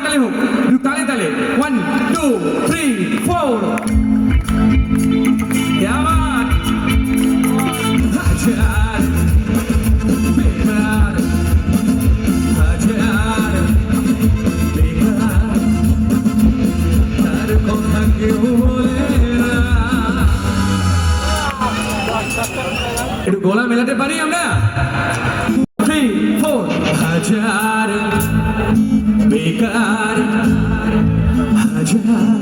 হাততালি হোক, একটু তালে তালে। 1 2 3 4 क्या बात। हजार बेकार, हजार बेकार, तार কথা কেউ বলে না। একটু গলা মেলাতে পারি আমরা? 3 4 हजार बेकार, हजार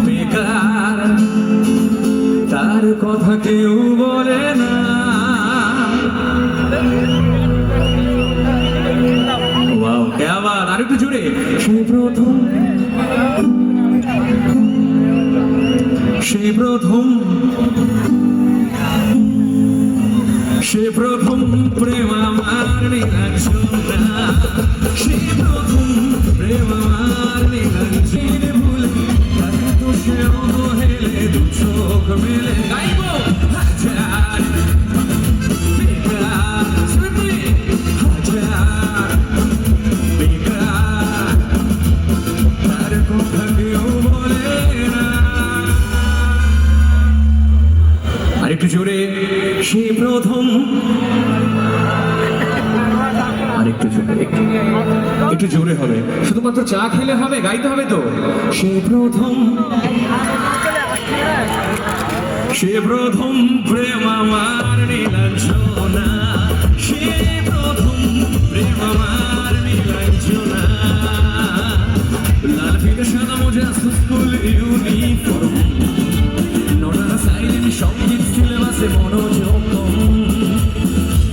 बेकार, তার কথা কেউ বলে না। ওয়াও क्या बात। আর একটু জোরে। সেই প্রথম, সেই প্রথম, সে প্রথম প্রেম আমার নীলাঞ্জনা, সে প্রথম প্রেম আমার নীলাঞ্জনা, ভুলে তাকে তো সে অবহেলে দু চোখ মেলে গাইব। হাজার বেকার, হাজার বেকার, তার কথা কেউ বলে না। আরেকটু জোরে। সেই প্রথম, আরেকটু জোরে, একটু জোরে হবে। শুধুমাত্র চা খেলে হবে, গাইতে হবে তো। সে প্রথম, সে প্রথম প্রেম আমার নীলাঞ্জনা, সে প্রথম প্রেম আমার নীলাঞ্জনা, লাল ফিতে সাদা মোজা স্কুল ইউনিফর্ম, নোনা সাইলেন্ট সঙ্গীত সিলেবাসে মনোযোগ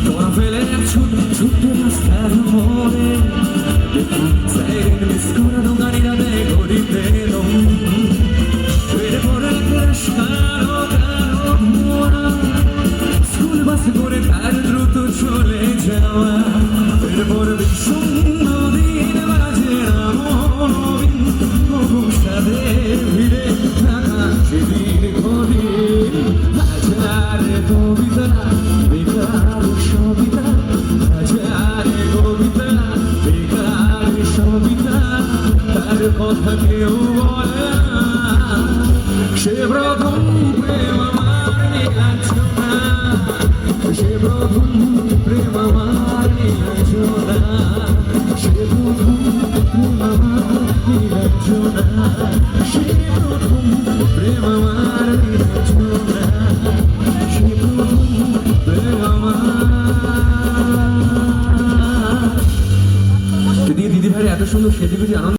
তোরা ফেলে ছোট ছোট রাস্তার মোড়ে, সাইলেন্ট মিস করা দোকানিরা দেয় গরিবে দম, ফেরে পড়ে ক্রাশ কারো কারো মোড়া, স্কুল বাসে করে তার দ্রুত চলে যাওয়া, ফেরে পড়ে বিষণ্ণ দিন বাজে রামনবীন, অবসাদের ভিড়ে থাকা সেদিন ঘরে। হাজার কবিতা বেকার সবিতা, হাজার কবিতা বেকার সবিতা, তার কথা কেউ বলে না। সে প্রথম প্রেম আমার নীলাঞ্জনা, সে প্রথম প্রেম আমার নীলাঞ্জনা, সে প্রথম প্রেম আমার নীলাঞ্জনা, সে প্রথম প্রেম আমার নীলাঞ্জনা, সে প্রথম প্রেম আমার। যদি দিদি ভাই এত সুন্দর সেজে গুজে আনন্দ